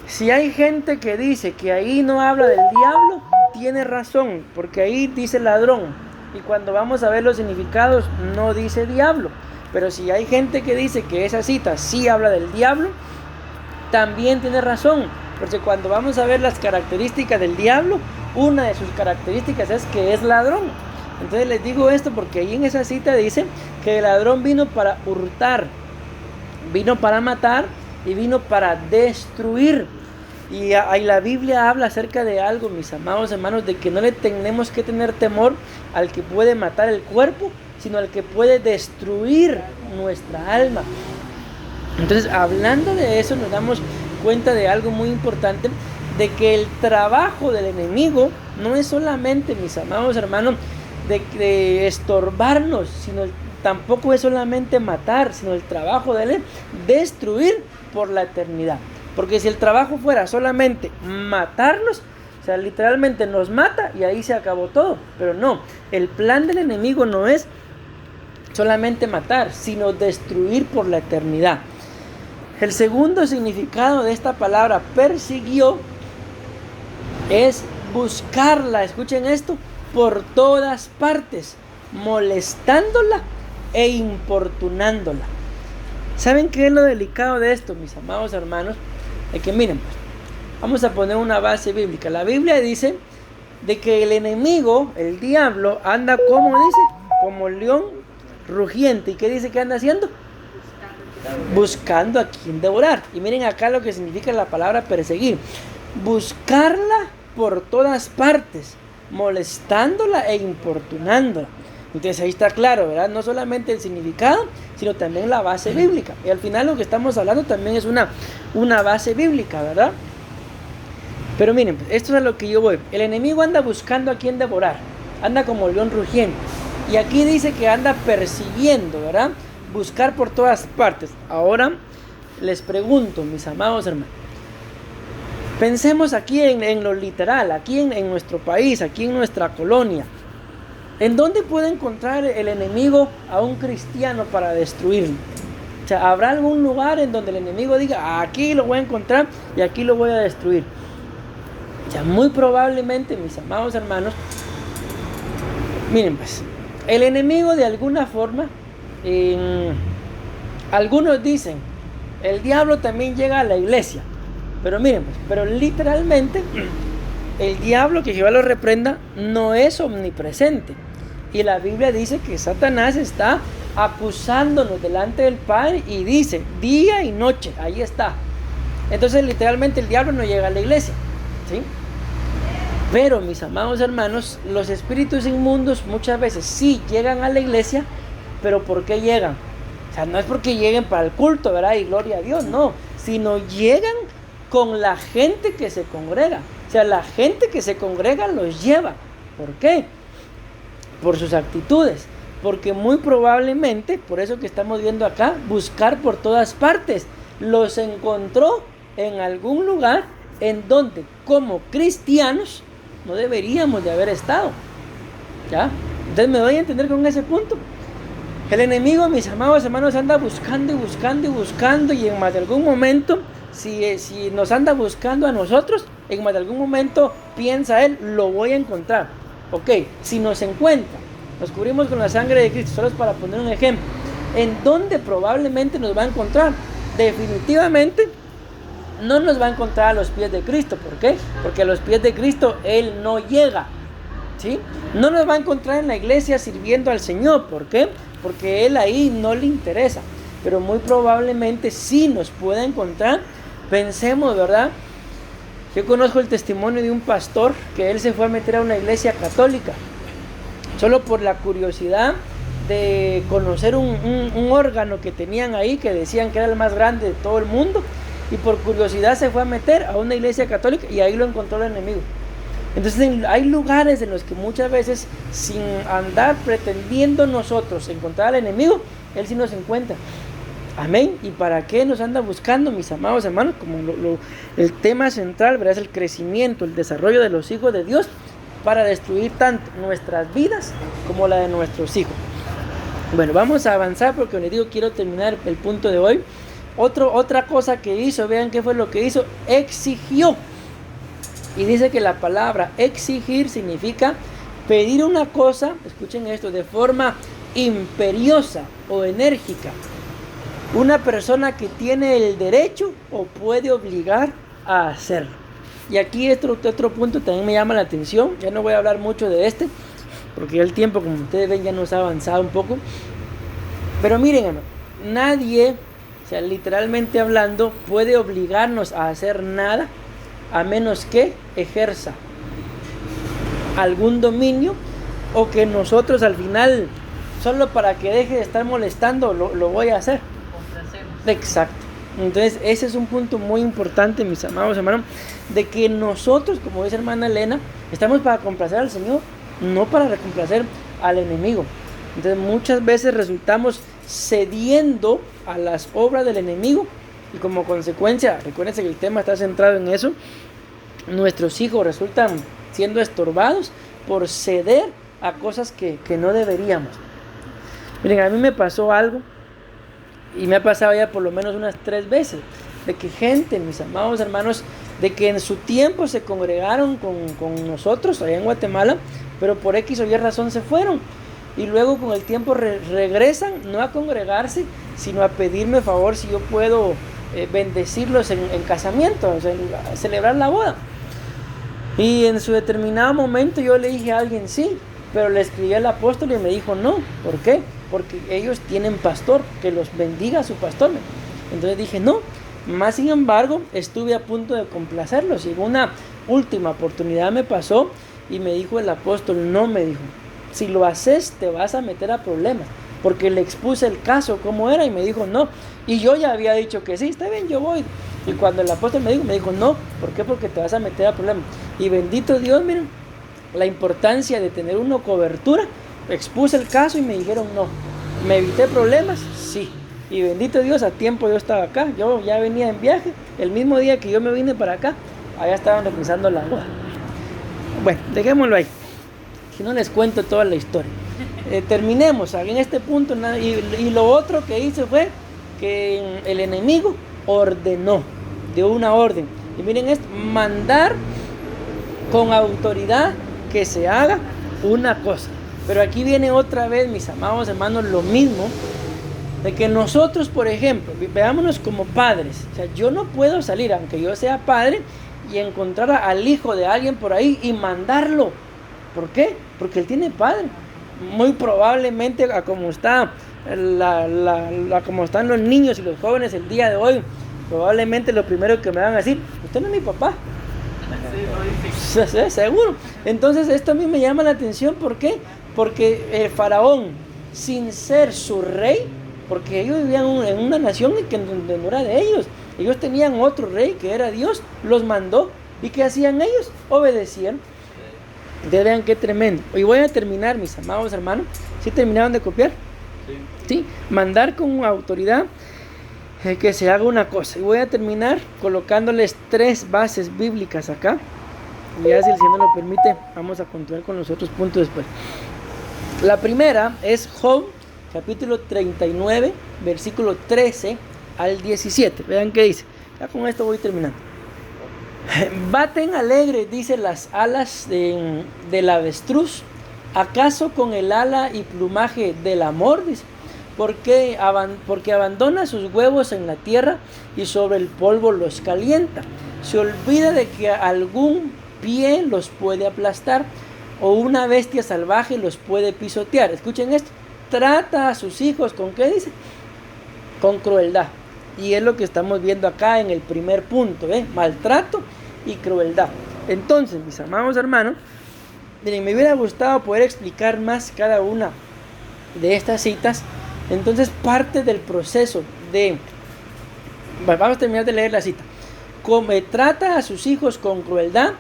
si hay gente que dice que ahí no habla del diablo, tiene razón, porque ahí dice ladrón, y cuando vamos a ver los significados no dice diablo. Pero si hay gente que dice que esa cita sí habla del diablo, también tiene razón, porque cuando vamos a ver las características del diablo, una de sus características es que es ladrón. Entonces les digo esto porque ahí en esa cita dice que el ladrón vino para hurtar, vino para matar y vino para destruir. Y ahí la Biblia habla acerca de algo, mis amados hermanos, de que no le tenemos que tener temor al que puede matar el cuerpo, sino al que puede destruir nuestra alma. Entonces, hablando de eso, nos damos cuenta de algo muy importante, de que el trabajo del enemigo no es solamente, mis amados hermanos, de estorbarnos, sino tampoco es solamente matar, sino el trabajo de él es destruir por la eternidad. Porque si el trabajo fuera solamente matarnos, o sea, literalmente nos mata y ahí se acabó todo. Pero no, el plan del enemigo no es solamente matar, sino destruir por la eternidad. El segundo significado de esta palabra persiguió es buscarla, escuchen esto, por todas partes, molestándola e importunándola. ¿Saben qué es lo delicado de esto, mis amados hermanos? De que miren, pues, vamos a poner una base bíblica. La Biblia dice de que el enemigo, el diablo, anda como dice, como león rugiente. ¿Y qué dice que anda haciendo? Buscando a quien devorar. Y miren acá lo que significa la palabra perseguir. Buscarla por todas partes, molestándola e importunándola. Entonces ahí está claro, ¿verdad? No solamente el significado, sino también la base bíblica. Y al final lo que estamos hablando también es una base bíblica, ¿verdad? Pero miren, esto es a lo que yo voy. El enemigo anda buscando a quien devorar. Anda como león rugiente. Y aquí dice que anda persiguiendo, ¿verdad? Buscar por todas partes. Ahora les pregunto, mis amados hermanos, pensemos aquí en lo literal, aquí en nuestro país, aquí en nuestra colonia. ¿En dónde puede encontrar el enemigo a un cristiano para destruirlo? O sea, ¿habrá algún lugar en donde el enemigo diga, aquí lo voy a encontrar y aquí lo voy a destruir? O sea, muy probablemente, mis amados hermanos, miren pues, el enemigo de alguna forma, algunos dicen, el diablo también llega a la iglesia. Pero miren pues, pero literalmente, el diablo, que Jehová lo reprenda, no es omnipresente. Y la Biblia dice que Satanás está acusándonos delante del Padre y dice, día y noche, ahí está. Entonces literalmente el diablo no llega a la iglesia, ¿sí? Pero mis amados hermanos, los espíritus inmundos muchas veces sí llegan a la iglesia, pero ¿por qué llegan? O sea, no es porque lleguen para el culto, ¿verdad? Y gloria a Dios, no, sino llegan con la gente que se congrega. O sea, la gente que se congrega los lleva. ¿Por qué? Por sus actitudes. Porque muy probablemente, por eso que estamos viendo acá, buscar por todas partes. Los encontró en algún lugar en donde como cristianos no deberíamos de haber estado. ¿Ya? Entonces me doy a entender con ese punto. El enemigo, mis amados hermanos, anda buscando y buscando y buscando, y en más de algún momento, si nos anda buscando a nosotros, en más de algún momento piensa él, lo voy a encontrar. Ok, si nos encuentra, nos cubrimos con la sangre de Cristo, solo es para poner un ejemplo, ¿en dónde probablemente nos va a encontrar? Definitivamente no nos va a encontrar a los pies de Cristo. ¿Por qué? Porque a los pies de Cristo él no llega, ¿sí? No nos va a encontrar en la iglesia sirviendo al Señor. ¿Por qué? Porque él ahí no le interesa. Pero muy probablemente sí nos pueda encontrar. Pensemos, ¿verdad? Yo conozco el testimonio de un pastor que él se fue a meter a una iglesia católica solo por la curiosidad de conocer un órgano que tenían ahí, que decían que era el más grande de todo el mundo, y por curiosidad se fue a meter a una iglesia católica y ahí lo encontró el enemigo. Entonces hay lugares en los que muchas veces, sin andar pretendiendo nosotros encontrar al enemigo, él sí nos encuentra. Amén. ¿Y para qué nos anda buscando, mis amados hermanos? Como el tema central, ¿verdad? Es el crecimiento, el desarrollo de los hijos de Dios, para destruir tanto nuestras vidas como la de nuestros hijos. Bueno, vamos a avanzar porque les digo, quiero terminar el punto de hoy. Otra cosa que hizo, vean qué fue lo que hizo, exigió. Y dice que la palabra exigir significa pedir una cosa, escuchen esto, de forma imperiosa o enérgica. Una persona que tiene el derecho o puede obligar a hacerlo. Y aquí otro punto también me llama la atención. Ya no voy a hablar mucho de porque el tiempo, como ustedes ven, ya nos ha avanzado un poco. Pero miren, hermano, nadie, o sea, literalmente hablando, puede obligarnos a hacer nada a menos que ejerza algún dominio, o que nosotros al final, solo para que deje de estar molestando, lo voy a hacer. Exacto. Entonces ese es un punto muy importante, mis amados hermanos, de que nosotros, como dice hermana Elena, estamos para complacer al Señor, no para complacer al enemigo. Entonces muchas veces resultamos cediendo a las obras del enemigo, y como consecuencia, recuérdense que el tema está centrado en eso, nuestros hijos resultan siendo estorbados por ceder a cosas que no deberíamos. Miren, a mí me pasó algo, y me ha pasado ya por lo menos unas 3 veces, de que gente, mis amados hermanos, de que en su tiempo se congregaron con nosotros allá en Guatemala, pero por X o Y razón se fueron, y luego con el tiempo regresan, no a congregarse, sino a pedirme favor si yo puedo bendecirlos en casamiento, o sea, celebrar la boda. Y en su determinado momento yo le dije a alguien sí, pero le escribí al apóstol y me dijo no. ¿Por qué? Porque ellos tienen pastor, que los bendiga su pastor. Entonces dije no. Más sin embargo, estuve a punto de complacerlos, y en una última oportunidad me pasó y me dijo el apóstol, no, me dijo, si lo haces te vas a meter a problemas, porque le expuse el caso cómo era, y me dijo no, y yo ya había dicho que sí, está bien, yo voy. Y cuando el apóstol me dijo no. ¿Por qué? Porque te vas a meter a problemas. Y bendito Dios, miren, la importancia de tener una cobertura expuse el caso y me dijeron no. ¿Me evité problemas? Sí. Y bendito Dios, a tiempo yo estaba acá. Yo ya venía en viaje. El mismo día que yo me vine para acá, allá estaban realizando la boda. Bueno, dejémoslo ahí. Si no les cuento toda la historia. Terminemos en este punto. Y lo otro que hice fue que el enemigo ordenó, dio una orden. Y miren esto, mandar con autoridad que se haga una cosa. Pero aquí viene otra vez, mis amados hermanos, lo mismo, de que nosotros, por ejemplo, veámonos como padres. O sea, yo no puedo salir, aunque yo sea padre, y encontrar al hijo de alguien por ahí y mandarlo. ¿Por qué? Porque él tiene padre. Muy probablemente, a como está como están los niños y los jóvenes el día de hoy, probablemente lo primero que me van a decir: usted no es mi papá. Sí, seguro. Entonces esto a mí me llama la atención. ¿Por qué? Porque el faraón, sin ser su rey, porque ellos vivían en una nación que no era de ellos tenían otro rey que era Dios, los mandó. ¿Y qué hacían ellos? Obedecían. Ustedes vean qué tremendo. Y voy a terminar, mis amados hermanos. ¿Sí terminaron de copiar? Sí. Mandar con autoridad que se haga una cosa. Y voy a terminar colocándoles 3 bases bíblicas acá. Y ya, si el Señor lo permite, vamos a continuar con los otros puntos después. La primera es Job, capítulo 39, versículo 13 al 17. Vean qué dice. Ya con esto voy terminando. Baten alegres, dice, las alas del avestruz. ¿Acaso con el ala y plumaje del amor? Dice. Porque abandona sus huevos en la tierra y sobre el polvo los calienta. Se olvida de que algún pie los puede aplastar o una bestia salvaje los puede pisotear. Escuchen esto. Trata a sus hijos, ¿con qué dice? Con crueldad. Y es lo que estamos viendo acá en el primer punto, maltrato y crueldad. Entonces, mis amados hermanos, miren, me hubiera gustado poder explicar más cada una de estas citas. Entonces, parte del proceso vamos a terminar de leer la cita. Trata a sus hijos con crueldad,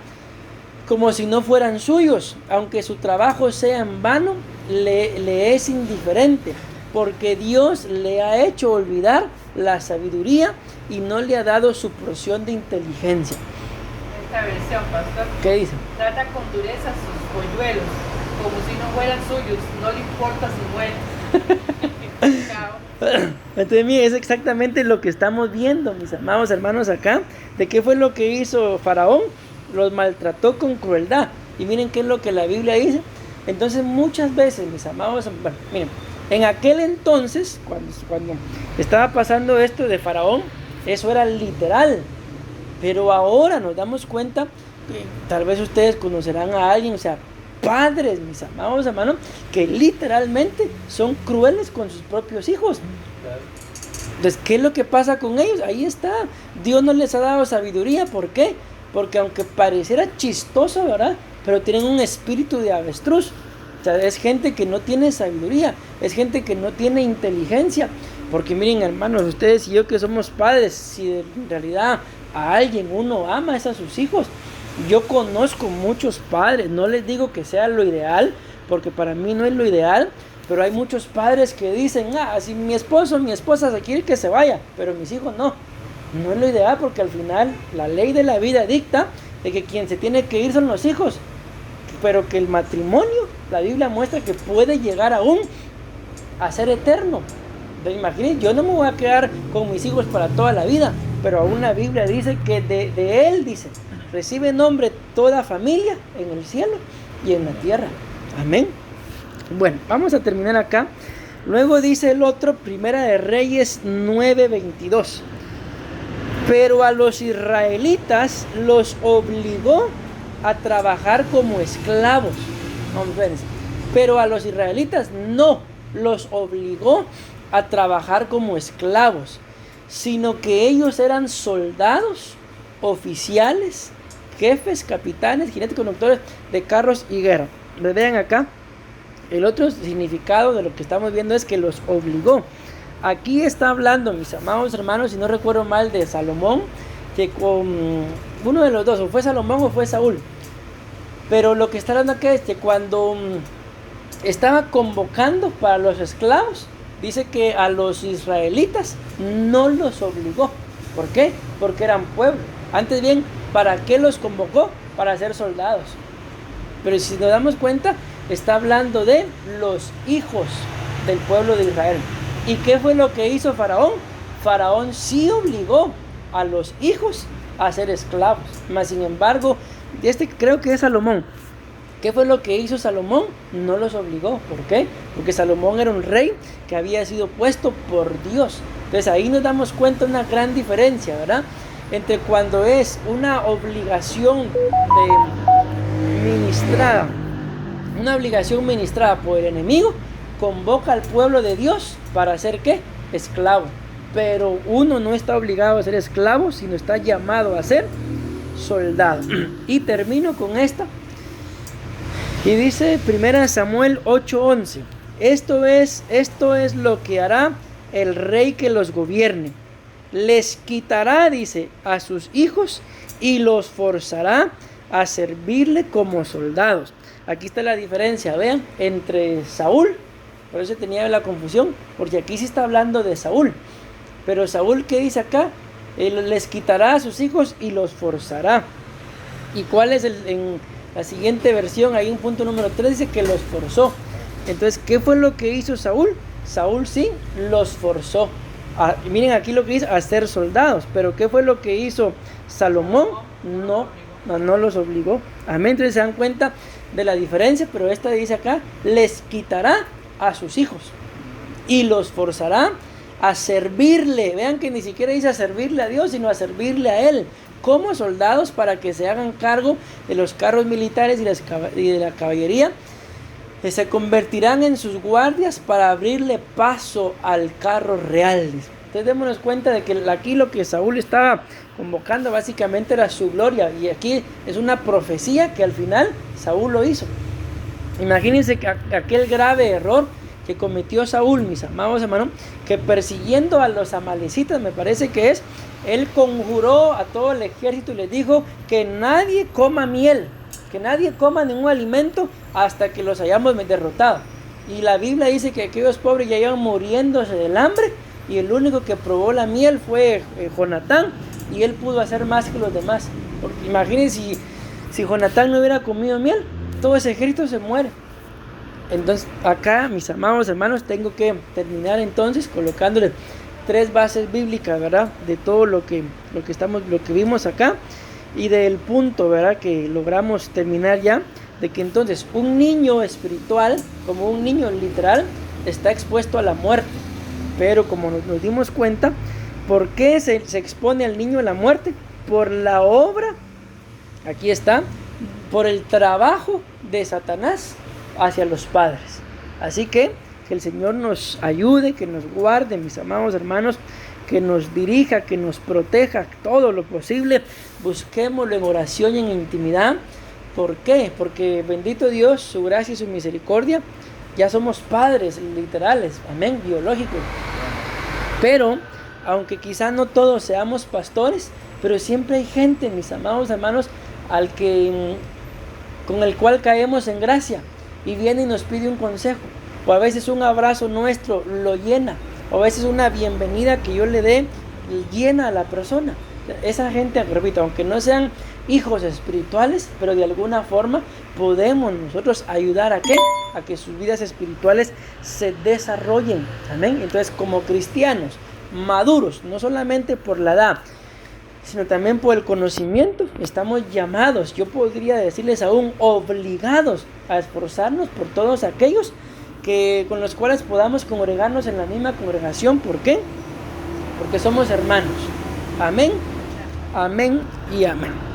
como si no fueran suyos, aunque su trabajo sea en vano, le es indiferente, porque Dios le ha hecho olvidar la sabiduría y no le ha dado su porción de inteligencia. Esta versión, pastor. ¿Qué dice? Trata con dureza sus polluelos, como si no fueran suyos, no le importa si mueren. Entonces, mire, es exactamente lo que estamos viendo, mis amados hermanos, acá. ¿De qué fue lo que hizo Faraón? Los maltrató con crueldad. Y miren qué es lo que la Biblia dice. Entonces, muchas veces, mis amados, miren, en aquel entonces, cuando estaba pasando esto de Faraón, eso era literal. Pero ahora nos damos cuenta que tal vez ustedes conocerán a alguien, o sea, padres, mis amados hermanos, que literalmente son crueles con sus propios hijos. Entonces, ¿qué es lo que pasa con ellos? Ahí está. Dios no les ha dado sabiduría. ¿Por qué? Porque aunque pareciera chistoso, ¿verdad? Pero tienen un espíritu de avestruz. O sea, es gente que no tiene sabiduría, es gente que no tiene inteligencia. Porque miren, hermanos, ustedes y yo que somos padres, si en realidad a alguien uno ama es a sus hijos. Yo conozco muchos padres, no les digo que sea lo ideal, porque para mí no es lo ideal, pero hay muchos padres que dicen: si mi esposo o mi esposa se quiere que se vaya, pero mis hijos no. No es lo ideal, porque al final la ley de la vida dicta de que quien se tiene que ir son los hijos, pero que el matrimonio, la Biblia muestra que puede llegar aún a ser eterno. Entonces, imagínense, yo no me voy a quedar con mis hijos para toda la vida, pero aún la Biblia dice que de él, dice, recibe nombre toda familia en el cielo y en la tierra. Amén. Bueno, vamos a terminar acá. Luego dice el otro, Primera de Reyes 9:22. Pero a los israelitas los obligó a trabajar como esclavos. Pero a los israelitas no los obligó a trabajar como esclavos, sino que ellos eran soldados, oficiales, jefes, capitanes, jinetes, conductores de carros y guerra. Vean acá, el otro significado de lo que estamos viendo es que los obligó. Aquí está hablando, mis amados hermanos, si no recuerdo mal, de Salomón, que con uno de los dos, o fue Salomón o fue Saúl, pero lo que está hablando acá es que cuando estaba convocando para los esclavos. Dice que a los israelitas no los obligó. ¿Por qué? Porque eran pueblo. Antes bien, ¿para qué los convocó? Para ser soldados. Pero si nos damos cuenta, está hablando de los hijos del pueblo de Israel. ¿Y qué fue lo que hizo Faraón? Faraón sí obligó a los hijos a ser esclavos. Mas sin embargo, creo que es Salomón. ¿Qué fue lo que hizo Salomón? No los obligó. ¿Por qué? Porque Salomón era un rey que había sido puesto por Dios. Entonces ahí nos damos cuenta de una gran diferencia, ¿verdad? Entre cuando es una obligación ministrada, una obligación ministrada por el enemigo, convoca al pueblo de Dios para hacer ¿qué? Esclavo. Pero uno no está obligado a ser esclavo, sino está llamado a ser soldado. Y termino con esta. Y dice 1 Samuel 8:11. Esto es lo que hará el rey que los gobierne. Les quitará, dice, a sus hijos y los forzará a servirle como soldados. Aquí está la diferencia, vean, entre Saúl. Por eso tenía la confusión, porque aquí sí está hablando de Saúl. Pero Saúl, ¿qué dice acá? Él les quitará a sus hijos y los forzará. ¿Y cuál es en la siguiente versión? Hay un punto número 3, dice que los forzó. Entonces, ¿qué fue lo que hizo Saúl? Saúl sí los forzó. Miren aquí lo que dice, a ser soldados. Pero ¿qué fue lo que hizo Salomón? No los obligó. Amén. Entonces se dan cuenta de la diferencia. Pero esta dice acá, les quitará a sus hijos y los forzará a servirle. Vean que ni siquiera dice a servirle a Dios, sino a servirle a Él como soldados, para que se hagan cargo de los carros militares y de la caballería, que se convertirán en sus guardias para abrirle paso al carro real. Entonces démonos cuenta de que aquí lo que Saúl estaba convocando básicamente era su gloria, y aquí es una profecía que al final Saúl lo hizo. Imagínense que aquel grave error que cometió Saúl, mis amados hermanos, que persiguiendo a los amalecitas, me parece que es, él conjuró a todo el ejército y les dijo que nadie coma miel, que nadie coma ningún alimento hasta que los hayamos derrotado. Y la Biblia dice que aquellos pobres ya iban muriéndose del hambre, y el único que probó la miel fue Jonatán, y él pudo hacer más que los demás. Porque imagínense si Jonatán no hubiera comido miel, todo ese ejército se muere. Entonces acá, mis amados hermanos, tengo que terminar entonces colocándole 3 bases bíblicas, ¿verdad? De todo lo que vimos acá, y del punto, ¿verdad?, que logramos terminar ya, de que entonces un niño espiritual, como un niño literal, está expuesto a la muerte. Pero como nos dimos cuenta, ¿por qué se expone al niño a la muerte? Por la obra, aquí está, por el trabajo de Satanás hacia los padres. Así que el Señor nos ayude, que nos guarde, mis amados hermanos, que nos dirija, que nos proteja todo lo posible. Busquémoslo en oración y en intimidad. ¿Por qué? Porque bendito Dios, su gracia y su misericordia, ya somos padres literales, amén, biológicos. Pero, aunque quizá no todos seamos pastores, pero siempre hay gente, mis amados hermanos, con el cual caemos en gracia, y viene y nos pide un consejo, o a veces un abrazo nuestro lo llena, o a veces una bienvenida que yo le dé llena a la persona. Esa gente, repito, aunque no sean hijos espirituales, pero de alguna forma podemos nosotros ayudar a que sus vidas espirituales se desarrollen. Amén. Entonces, como cristianos maduros, no solamente por la edad, sino también por el conocimiento, estamos llamados, yo podría decirles aún obligados, a esforzarnos por todos aquellos con los cuales podamos congregarnos en la misma congregación. ¿Por qué? Porque somos hermanos. Amén, amén y amén.